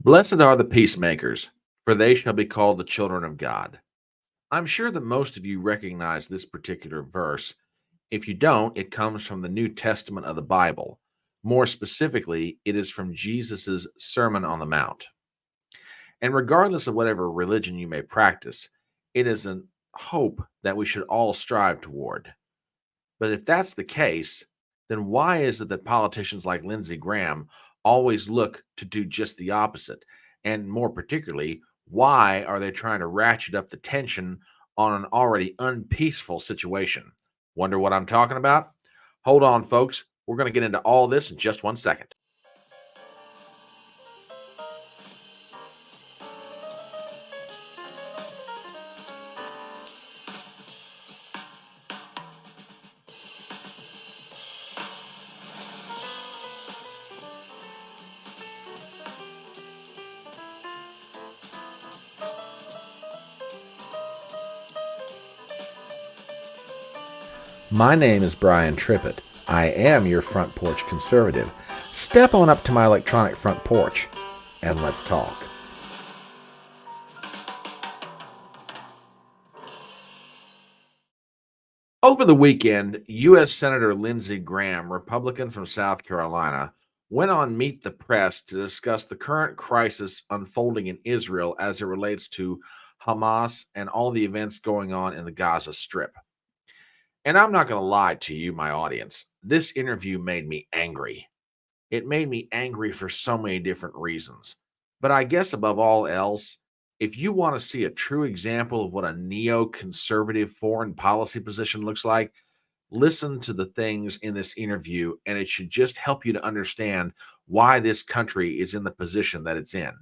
Blessed are the peacemakers, for they shall be called the children of God. I'm sure that most of you recognize this particular verse. If you don't, it comes from the New Testament of the Bible. More specifically, it is from Jesus' Sermon on the Mount. And regardless of whatever religion you may practice, it is a hope that we should all strive toward. But if that's the case, then why is it that politicians like Lindsey Graham always look to do just the opposite? And more particularly, why are they trying to ratchet up the tension on an already unpeaceful situation? Wonder what I'm talking about? Hold on, folks. We're going to get into all this in just 1 second. My name is Brian Trippett. I am your front porch conservative. Step on up to my electronic front porch and let's talk. Over the weekend, U.S. Senator Lindsey Graham, Republican from South Carolina, went on Meet the Press to discuss the current crisis unfolding in Israel as it relates to Hamas and all the events going on in the Gaza Strip. And I'm not going to lie to you, my audience, this interview made me angry. It made me angry for so many different reasons. But I guess above all else, if you want to see a true example of what a neoconservative foreign policy position looks like, listen to the things in this interview, and it should just help you to understand why this country is in the position that it's in.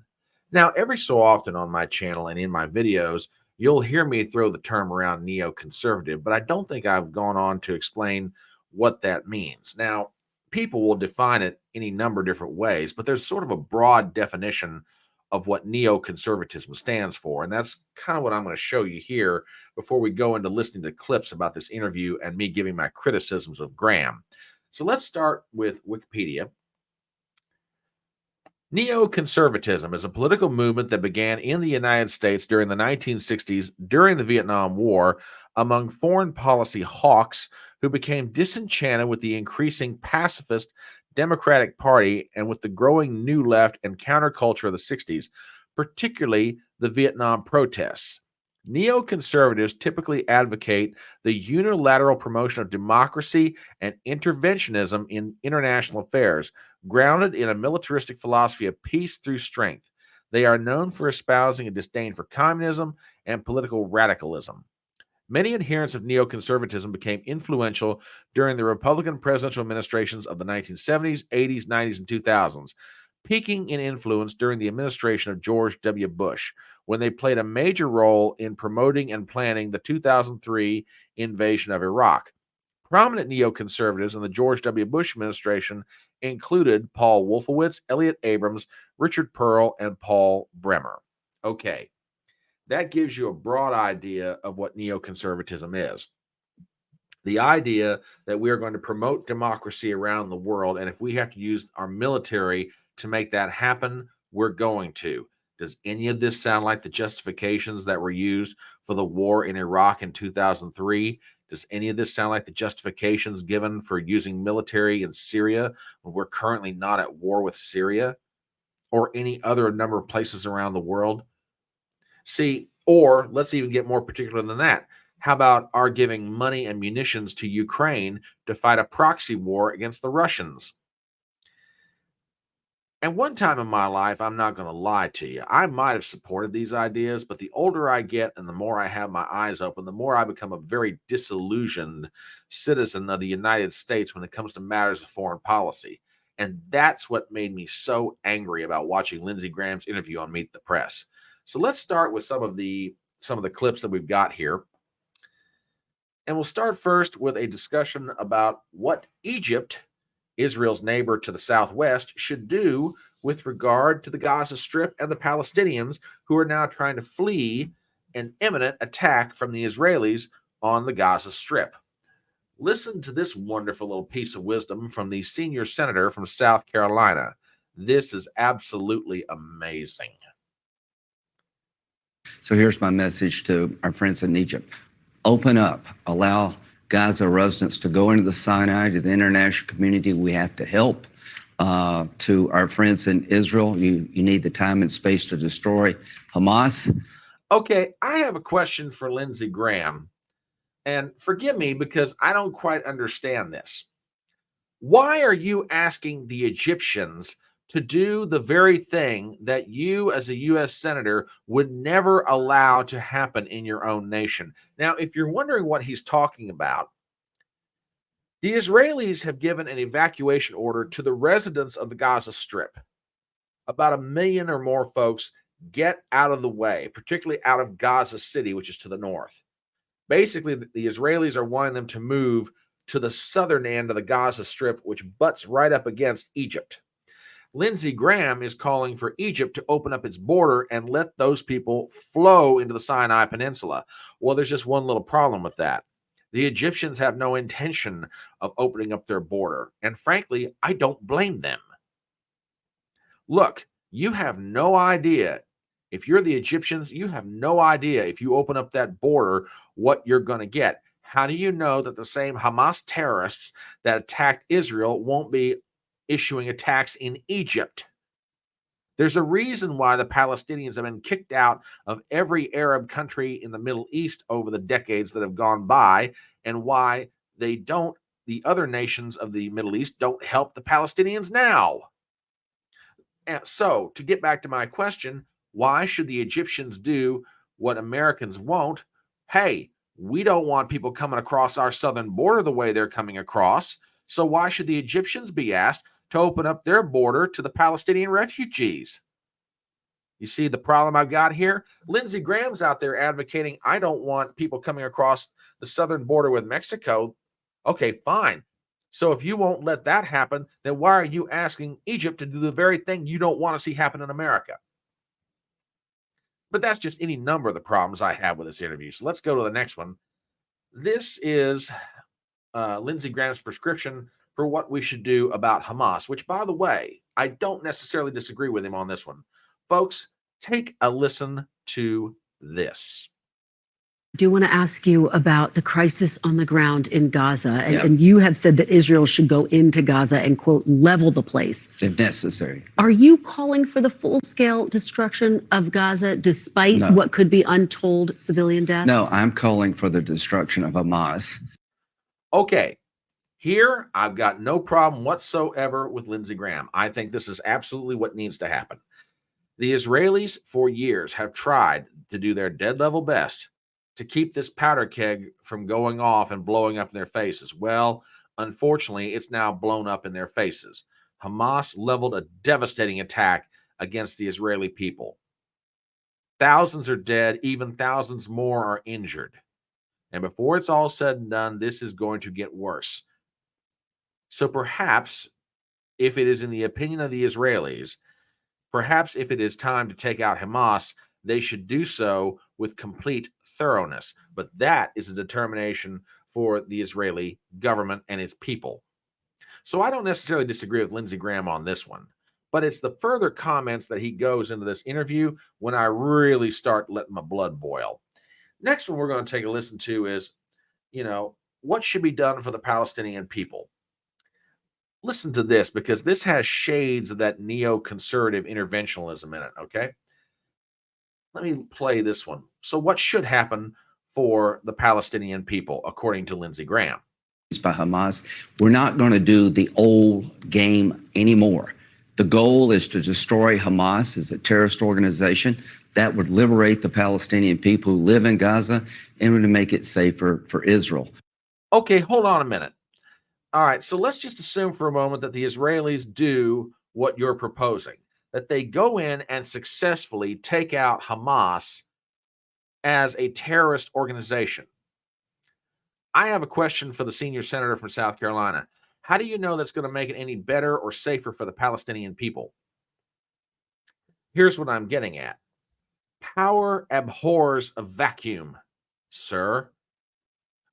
Now, every so often on my channel and in my videos, you'll hear me throw the term around neoconservative, but I don't think I've gone on to explain what that means. Now, people will define it any number of different ways, but there's sort of a broad definition of what neoconservatism stands for. And that's kind of what I'm going to show you here before we go into listening to clips about this interview and me giving my criticisms of Graham. So let's start with Wikipedia. Neoconservatism is a political movement that began in the United States during the 1960s during the Vietnam War among foreign policy hawks who became disenchanted with the increasing pacifist Democratic Party and with the growing New Left and counterculture of the 60s, particularly the Vietnam protests. Neoconservatives typically advocate the unilateral promotion of democracy and interventionism in international affairs grounded in a militaristic philosophy of peace through strength. They are known for espousing a disdain for communism and political radicalism. Many adherents of neoconservatism became influential during the Republican presidential administrations of the 1970s, 80s, 90s, and 2000s, peaking in influence during the administration of George W. Bush, when they played a major role in promoting and planning the 2003 invasion of Iraq. Prominent neoconservatives in the George W. Bush administration included Paul Wolfowitz, Elliott Abrams, Richard Pearl, and Paul Bremer. Okay, that gives you a broad idea of what neoconservatism is. The idea that we are going to promote democracy around the world, and if we have to use our military to make that happen, we're going to. Does any of this sound like the justifications that were used for the war in Iraq in 2003? Does any of this sound like the justifications given for using military in Syria when we're currently not at war with Syria or any other number of places around the world? See, or let's even get more particular than that. How about our giving money and munitions to Ukraine to fight a proxy war against the Russians? At one time in my life, I'm not going to lie to you, I might have supported these ideas, but the older I get and the more I have my eyes open, the more I become a very disillusioned citizen of the United States when it comes to matters of foreign policy. And that's what made me so angry about watching Lindsey Graham's interview on Meet the Press. So let's start with some of the clips that we've got here. And we'll start first with a discussion about what Egypt, Israel's neighbor to the southwest, should do with regard to the Gaza Strip and the Palestinians who are now trying to flee an imminent attack from the Israelis on the Gaza Strip. Listen to this wonderful little piece of wisdom from the senior senator from South Carolina. This is absolutely amazing. So here's my message to our friends in Egypt. Open up, allow Gaza residents to go into the Sinai, to the international community. We have to help. To our friends in Israel, you need the time and space to destroy Hamas. Okay, I have a question for Lindsey Graham. And forgive me because I don't quite understand this. Why are you asking the Egyptians to do the very thing that you, as a U.S. Senator, would never allow to happen in your own nation? Now, if you're wondering what he's talking about, the Israelis have given an evacuation order to the residents of the Gaza Strip. About 1 million or more folks get out of the way, particularly out of Gaza City, which is to the north. Basically, the Israelis are wanting them to move to the southern end of the Gaza Strip, which butts right up against Egypt. Lindsey Graham is calling for Egypt to open up its border and let those people flow into the Sinai Peninsula. Well, there's just one little problem with that. The Egyptians have no intention of opening up their border, and frankly, I don't blame them. Look, you have no idea. If you're the Egyptians, you have no idea if you open up that border what you're going to get. How do you know that the same Hamas terrorists that attacked Israel won't be issuing attacks in Egypt? There's a reason why the Palestinians have been kicked out of every Arab country in the Middle East over the decades that have gone by, and why the other nations of the Middle East don't help the Palestinians now. And so, to get back to my question, why should the Egyptians do what Americans won't? Hey, we don't want people coming across our southern border the way they're coming across. So, why should the Egyptians be asked to open up their border to the Palestinian refugees? You see the problem I've got here? Lindsey Graham's out there advocating, I don't want people coming across the southern border with Mexico. Okay, fine. So if you won't let that happen, then why are you asking Egypt to do the very thing you don't want to see happen in America? But that's just any number of the problems I have with this interview. So let's go to the next one. This is Lindsey Graham's prescription for what we should do about Hamas, which, by the way, I don't necessarily disagree with him on this one. Folks, take a listen to this. I do want to ask you about the crisis on the ground in Gaza. Yeah. And you have said that Israel should go into Gaza and, quote, level the place. If necessary. Are you calling for the full-scale destruction of Gaza despite No. what could be untold civilian deaths? No, I'm calling for the destruction of Hamas. Okay, here I've got no problem whatsoever with Lindsey Graham. I think this is absolutely what needs to happen. The Israelis, for years, have tried to do their dead level best to keep this powder keg from going off and blowing up in their faces. Well, unfortunately, it's now blown up in their faces. Hamas leveled a devastating attack against the Israeli people. Thousands are dead, even thousands more are injured. And before it's all said and done, this is going to get worse. So perhaps, if it is in the opinion of the Israelis, perhaps if it is time to take out Hamas, they should do so with complete thoroughness. But that is a determination for the Israeli government and its people. So I don't necessarily disagree with Lindsey Graham on this one, but it's the further comments that he goes into this interview when I really start letting my blood boil. Next one we're going to take a listen to is, what should be done for the Palestinian people? Listen to this because this has shades of that neoconservative interventionism in it, okay? Let me play this one. So, what should happen for the Palestinian people, according to Lindsey Graham? By Hamas, we're not going to do the old game anymore. The goal is to destroy Hamas as a terrorist organization that would liberate the Palestinian people who live in Gaza and would make it safer for Israel. Okay, hold on a minute. All right, so let's just assume for a moment that the Israelis do what you're proposing, that they go in and successfully take out Hamas as a terrorist organization. I have a question for the senior senator from South Carolina. How do you know that's going to make it any better or safer for the Palestinian people? Here's what I'm getting at. Power abhors a vacuum, sir.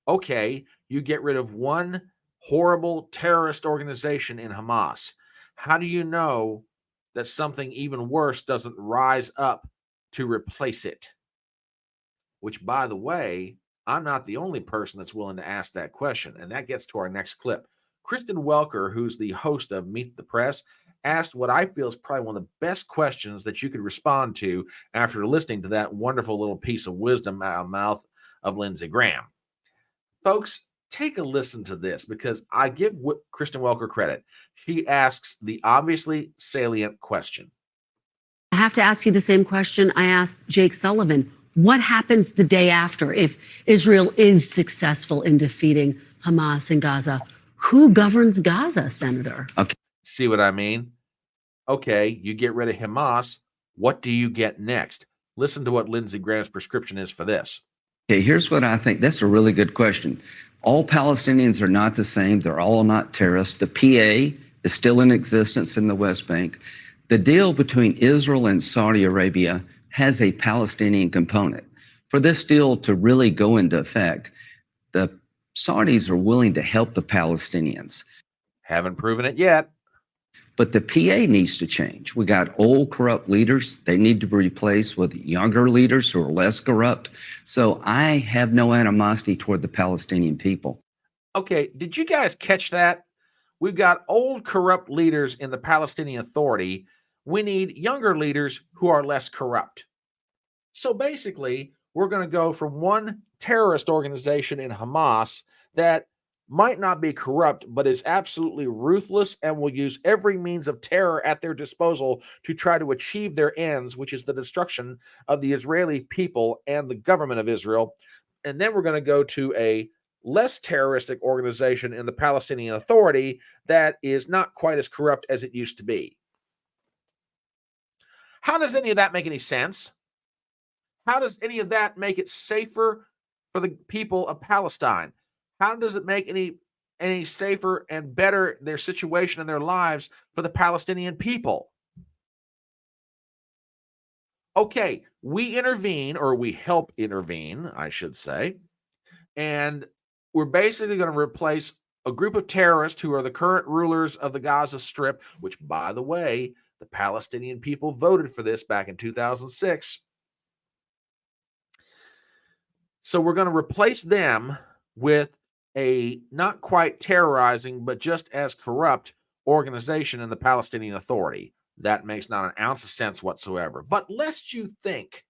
Okay, you get rid of one horrible terrorist organization in Hamas. How do you know that something even worse doesn't rise up to replace it. Which, by the way, I'm not the only person that's willing to ask that question. And that gets to our next clip. Kristen Welker, who's the host of Meet the Press, asked what I feel is probably one of the best questions that you could respond to after listening to that wonderful little piece of wisdom out of the mouth of Lindsey Graham. Folks, take a listen to this because I give Kristen Welker credit. She asks the obviously salient question. I have to ask you the same question I asked Jake Sullivan. What happens the day after if Israel is successful in defeating Hamas in Gaza? Who governs Gaza, Senator? Okay. See what I mean? Okay, you get rid of Hamas. What do you get next? Listen to what Lindsey Graham's prescription is for this. Okay, here's what I think. That's a really good question. All Palestinians are not the same. They're all not terrorists. The PA is still in existence in the West Bank. The deal between Israel and Saudi Arabia has a Palestinian component. For this deal to really go into effect, the Saudis are willing to help the Palestinians. Haven't proven it yet. But the PA needs to change. We got old corrupt leaders. They need to be replaced with younger leaders who are less corrupt. So I have no animosity toward the Palestinian people. Okay, did you guys catch that? We've got old corrupt leaders in the Palestinian Authority. We need younger leaders who are less corrupt. So basically, we're going to go from one terrorist organization in Hamas that might not be corrupt, but is absolutely ruthless and will use every means of terror at their disposal to try to achieve their ends, which is the destruction of the Israeli people and the government of Israel. And then we're going to go to a less terroristic organization in the Palestinian Authority that is not quite as corrupt as it used to be. How does any of that make any sense? How does any of that make it safer for the people of Palestine? How does it make any safer and better their situation and their lives for the Palestinian people? Okay, we intervene, or we help intervene, I should say, and we're basically going to replace a group of terrorists who are the current rulers of the Gaza Strip, which, by the way, the Palestinian people voted for this back in 2006. So we're going to replace them with a not quite terrorizing, but just as corrupt organization in the Palestinian Authority. That makes not an ounce of sense whatsoever. But lest you think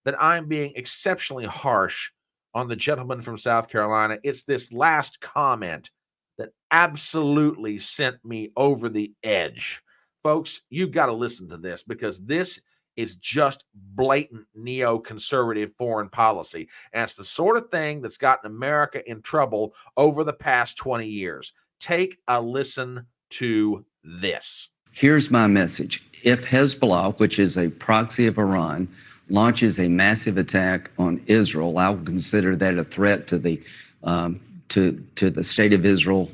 that I'm being exceptionally harsh on the gentleman from South Carolina, it's this last comment that absolutely sent me over the edge. Folks, you've got to listen to this because this is just blatant neoconservative foreign policy. And it's the sort of thing that's gotten America in trouble over the past 20 years. Take a listen to this. Here's my message. If Hezbollah, which is a proxy of Iran, launches a massive attack on Israel, I will consider that a threat to the state of Israel,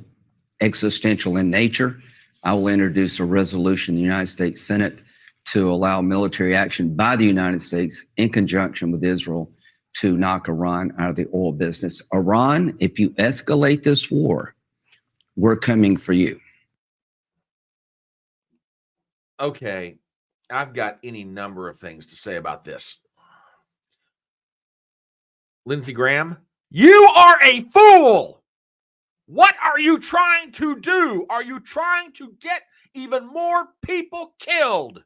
existential in nature. I will introduce a resolution in the United States Senate to allow military action by the United States in conjunction with Israel to knock Iran out of the oil business. Iran, if you escalate this war, we're coming for you. Okay, I've got any number of things to say about this. Lindsey Graham, you are a fool! What are you trying to do? Are you trying to get even more people killed?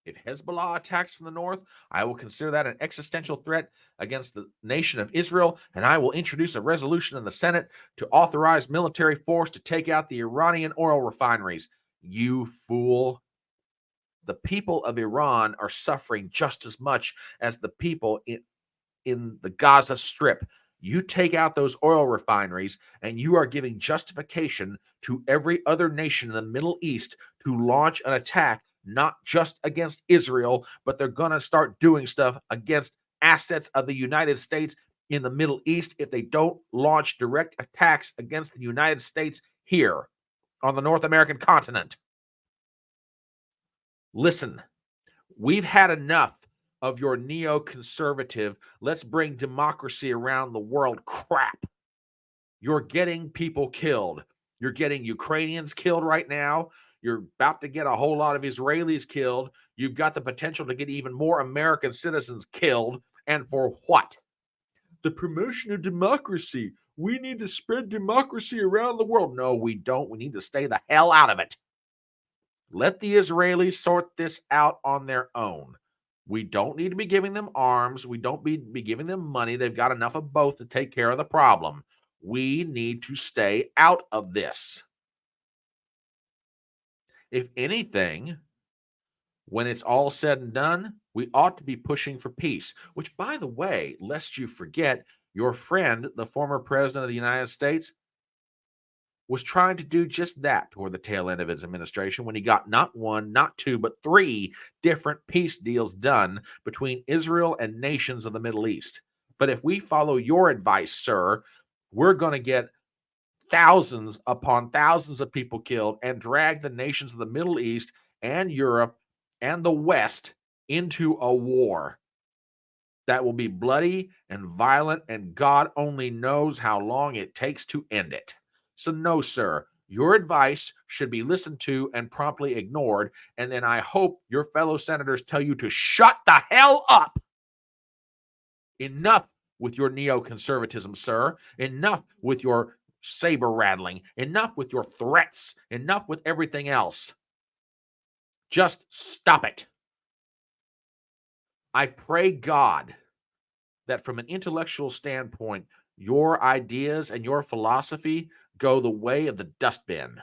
If Hezbollah attacks from the north, I will consider that an existential threat against the nation of Israel, and I will introduce a resolution in the Senate to authorize military force to take out the Iranian oil refineries. You fool. The people of Iran are suffering just as much as the people in the Gaza Strip. You take out those oil refineries, and you are giving justification to every other nation in the Middle East to launch an attack, not just against Israel, but they're going to start doing stuff against assets of the United States in the Middle East if they don't launch direct attacks against the United States here on the North American continent. Listen, we've had enough of your neoconservative, let's bring democracy around the world crap. You're getting people killed. You're getting Ukrainians killed right now. You're about to get a whole lot of Israelis killed. You've got the potential to get even more American citizens killed. And for what? The promotion of democracy. We need to spread democracy around the world. No, we don't. We need to stay the hell out of it. Let the Israelis sort this out on their own. We don't need to be giving them arms. We don't be giving them money. They've got enough of both to take care of the problem. We need to stay out of this. If anything, when it's all said and done, we ought to be pushing for peace, which, by the way, lest you forget, your friend, the former president of the United States, was trying to do just that toward the tail end of his administration when he got not one, not two, but 3 different peace deals done between Israel and nations of the Middle East. But if we follow your advice, sir, we're going to get thousands upon thousands of people killed and drag the nations of the Middle East and Europe and the West into a war that will be bloody and violent, and God only knows how long it takes to end it. So no, sir, your advice should be listened to and promptly ignored, and then I hope your fellow senators tell you to shut the hell up. Enough with your neoconservatism, sir. Enough with your saber rattling. Enough with your threats. Enough with everything else. Just stop it. I pray God that from an intellectual standpoint, your ideas and your philosophy go the way of the dustbin.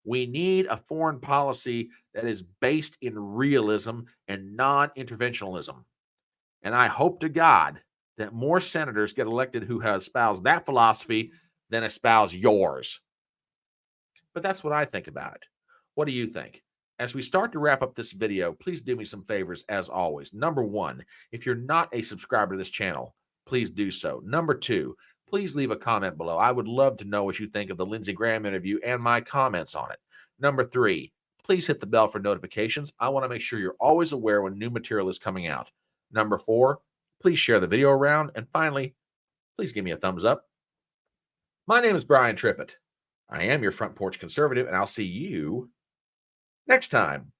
We need a foreign policy that is based in realism and non-interventionalism. And I hope to God that more senators get elected who have espoused that philosophy than espouse yours. But that's what I think about it. What do you think? As we start to wrap up this video, please do me some favors as always. Number 1, if you're not a subscriber to this channel, please do so. Number 2, please leave a comment below. I would love to know what you think of the Lindsey Graham interview and my comments on it. Number 3, please hit the bell for notifications. I want to make sure you're always aware when new material is coming out. Number 4, please share the video around. And finally, please give me a thumbs up. My name is Brian Trippett. I am your front porch conservative, and I'll see you next time.